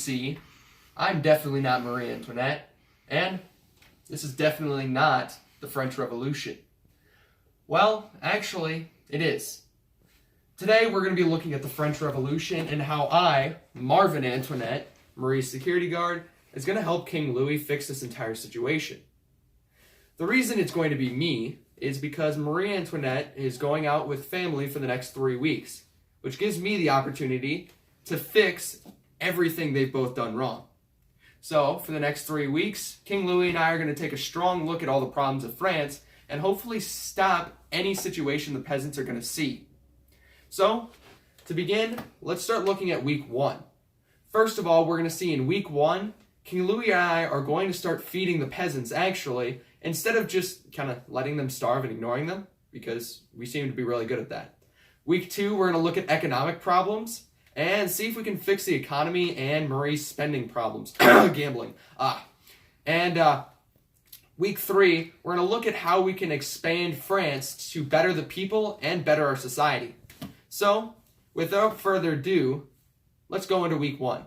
see, I'm definitely not Marie Antoinette, and this is definitely not the French Revolution. Well, actually, it is. Today, we're going to be looking at the French Revolution and how I, Marvin Antoinette, Marie's security guard, is going to help King Louis fix this entire situation. The reason it's going to be me is because Marie Antoinette is going out with family for the next 3 weeks, which gives me the opportunity to fix everything they've both done wrong. So, for the next 3 weeks, King Louis and I are going to take a strong look at all the problems of France and hopefully stop any situation the peasants are going to see. So, to begin, let's start looking at week 1. First of all, we're going to see in week 1, King Louis and I are going to start feeding the peasants, actually, instead of just kind of letting them starve and ignoring them, because we seem to be really good at that. Week 2, we're going to look at economic problems and see if we can fix the economy and Marie's spending problems. Gambling. Week 3, we're going to look at how we can expand France to better the people and better our society. So, without further ado, let's go into week 1.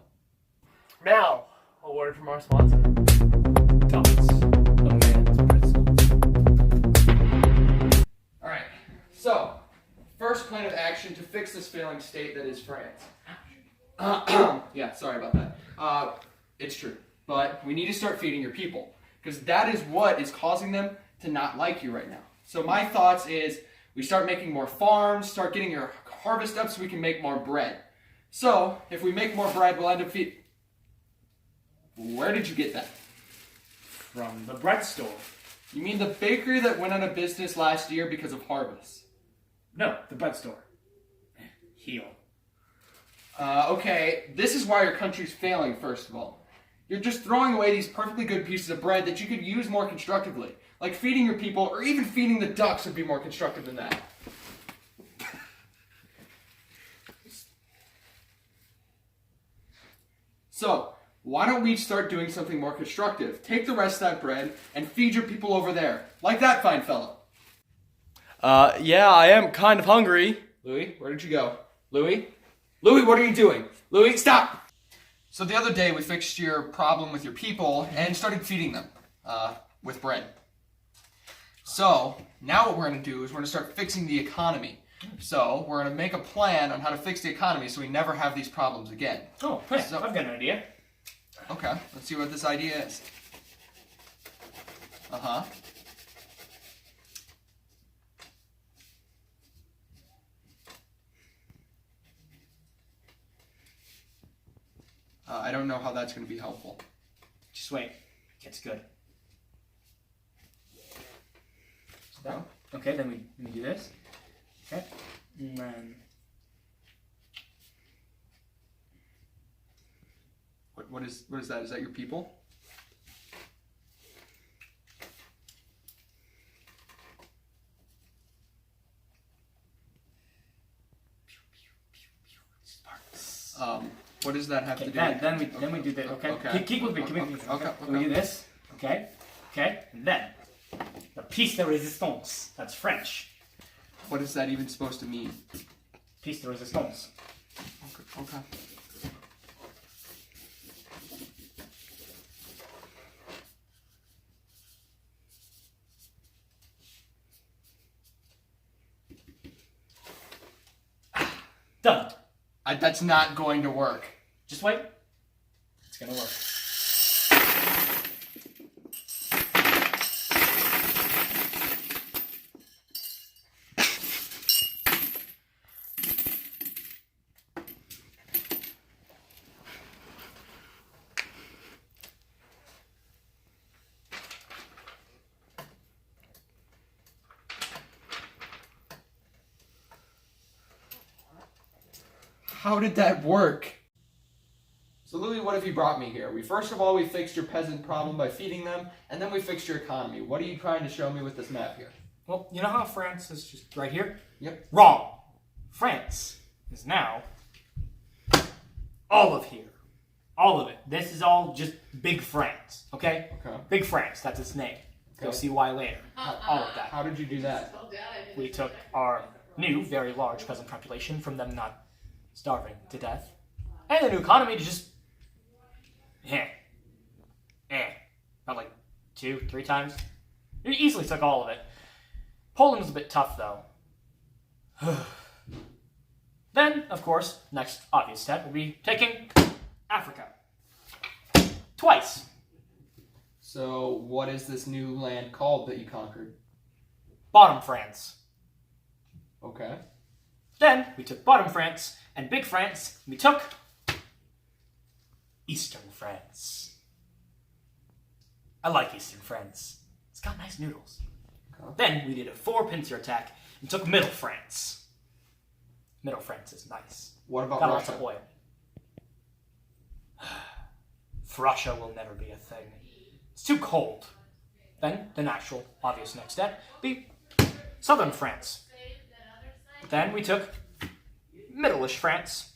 Now, a word from our sponsor. Thomas, a man's pretzel. Alright, so, first plan of action to fix this failing state that is France. Yeah, sorry about that. It's true. But we need to start feeding your people, because that is what is causing them to not like you right now. So my thoughts is we start making more farms, start getting your harvest up so we can make more bread. So if we make more bread, we'll end up feeding... Where did you get that? From the bread store. You mean the bakery that went out of business last year because of harvest? No, the bread store. Heel. Okay, this is why your country's failing, first of all. You're just throwing away these perfectly good pieces of bread that you could use more constructively. Like feeding your people, or even feeding the ducks would be more constructive than that. So, why don't we start doing something more constructive? Take the rest of that bread and feed your people over there. Like that fine fellow. Yeah, I am kind of hungry. Louis, where did you go? Louis? Louis, what are you doing? Louis, stop! So the other day we fixed your problem with your people and started feeding them with bread. So now what we're going to do is we're going to start fixing the economy. So we're going to make a plan on how to fix the economy so we never have these problems again. Oh, yeah, so, I've got an idea. Okay, let's see what this idea is. Uh-huh. I don't know how that's going to be helpful. Just wait. It gets good. So okay, then we do this. Okay. And then... What is that? Is that your people? What does that have to do? Then we do this. Okay. Okay. Keep with me. Okay. We do this. Okay. Okay. And then the piece de résistance. That's French. What is that even supposed to mean? Piece de résistance. Okay. Done. That's not going to work. Just wait. It's gonna work. How did that work? So Louis, what have you brought me here? First of all, we fixed your peasant problem by feeding them, and then we fixed your economy. What are you trying to show me with this map here? Well, you know how France is just right here? Yep. Wrong. France is now all of here. All of it. This is all just Big France, okay? Okay. Big France, that's its name. You'll see why later. All of that. How did you do that? We took our new, very large peasant population from them not starving to death, and the new economy to just Not like 2, 3 times. You easily took all of it. Poland was a bit tough, though. Then, of course, next obvious step will be taking Africa. Twice. So, what is this new land called that you conquered? Bottom France. Okay. Then, we took Bottom France and Big France, and we took Eastern France. I like Eastern France. It's got nice noodles. Okay. Then, we did a 4-pincer attack and took Middle France. Middle France is nice. What about Got lots Russia? of oil. Russia will never be a thing. It's too cold. Then, the natural, obvious next step, be Southern France. Then we took Middle-ish France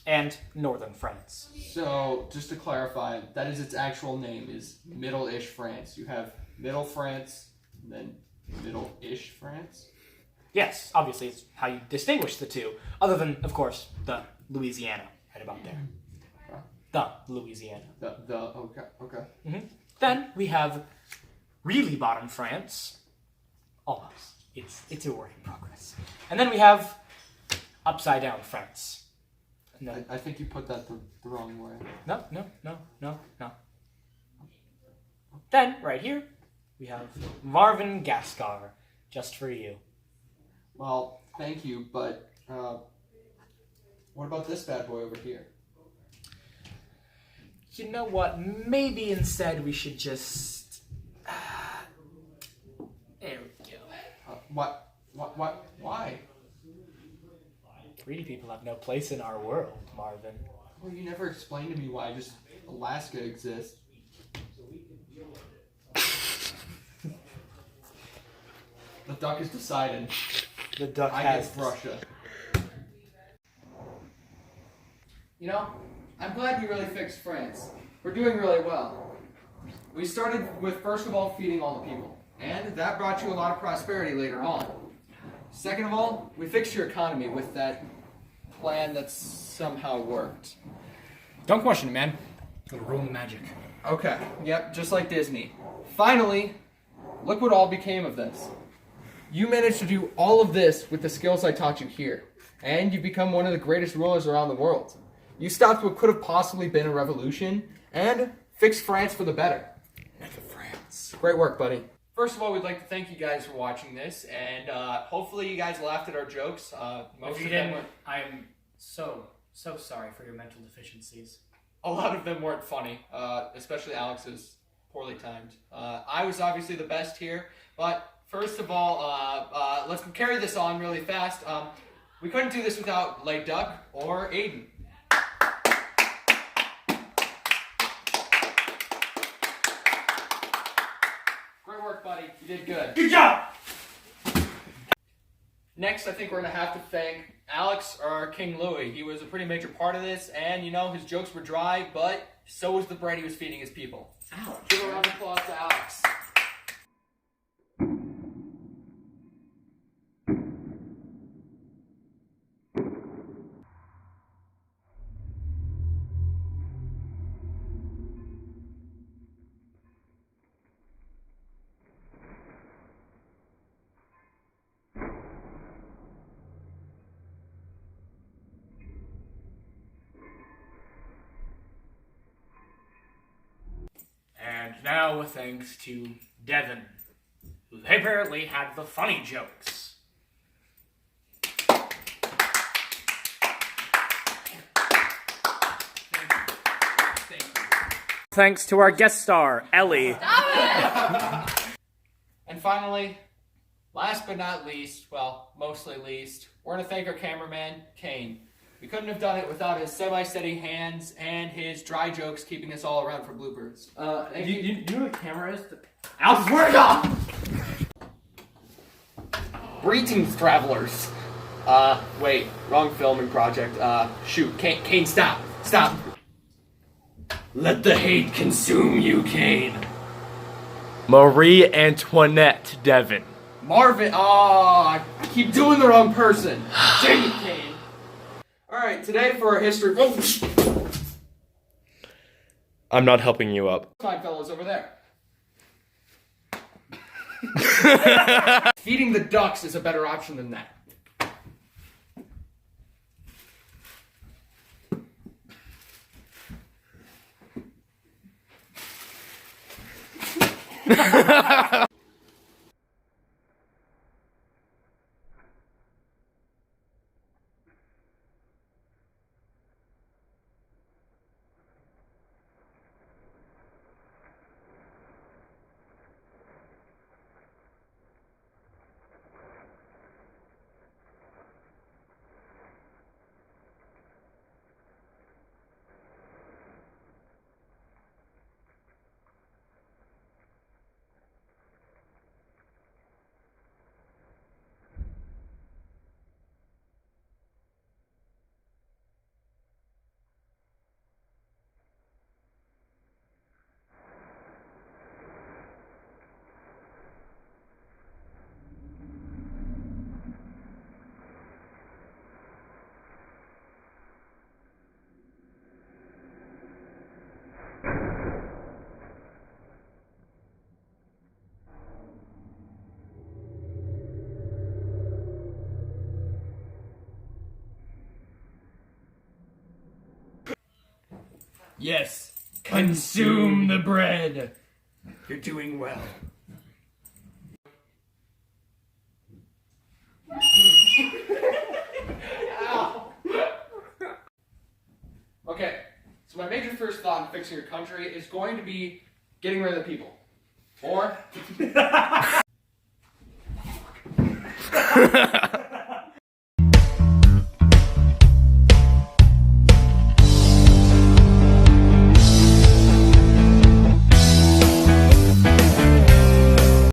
and Northern France. So, just to clarify, that is its actual name, is Middle-ish France. You have Middle France, and then Middle-ish France? Yes, obviously it's how you distinguish the two, other than, of course, the Louisiana, right about there. Okay. The Louisiana. Okay. Then we have really bottom France. Almost. It's a work in progress. And then we have upside down France. And then, I think you put that the wrong way. no. Then, right here, we have Marvin Gascar, just for you. Well, thank you, but what about this bad boy over here? You know what? Maybe instead we should just... There we go. Why? Greedy people have no place in our world, Marvin. Well, you never explained to me why just Alaska exists. The duck is decided. The duck I has get Russia. You know, I'm glad we really fixed France. We're doing really well. We started with, first of all, feeding all the people. And that brought you a lot of prosperity later on. Second of all, we fixed your economy with that plan that somehow worked. Don't question it, man. It'll ruin the magic. Okay, yep, just like Disney. Finally, look what all became of this. You managed to do all of this with the skills I taught you here, and you've become one of the greatest rulers around the world. You stopped what could have possibly been a revolution, and fixed France for the better. Mega France. Great work, buddy. First of all, we'd like to thank you guys for watching this, and hopefully you guys laughed at our jokes. If you didn't, I'm so sorry for your mental deficiencies. A lot of them weren't funny, especially Alex's poorly timed. I was obviously the best here, but first of all, let's carry this on really fast. We couldn't do this without Late Duck or Aiden. Great work, buddy. You did good. Good job! Next, I think we're going to have to thank Alex or King Louie. He was a pretty major part of this, and you know, his jokes were dry, but so was the bread he was feeding his people. Alex. Give a round of applause to Alex. And now thanks to Devin, who apparently had the funny jokes. Thanks to our guest star, Ellie. And finally, last but not least, well, mostly least, we're going to thank our cameraman, Kane. We couldn't have done it without his semi-steady hands and his dry jokes keeping us all around for bloopers. You know what the camera is? Alex, where go? Greetings, travelers. Wait, wrong filming project. Shoot, Kane, stop. Let the hate consume you, Kane. Marie Antoinette Devon. Marvin, I keep doing the wrong person. Dang it, Kane. Alright, today for our history... I'm not helping you up. Fine fellows over there. Feeding the ducks is a better option than that. Yes, consume the bread. You're doing well. Okay, so my major first thought in fixing your country is going to be getting rid of the people. Or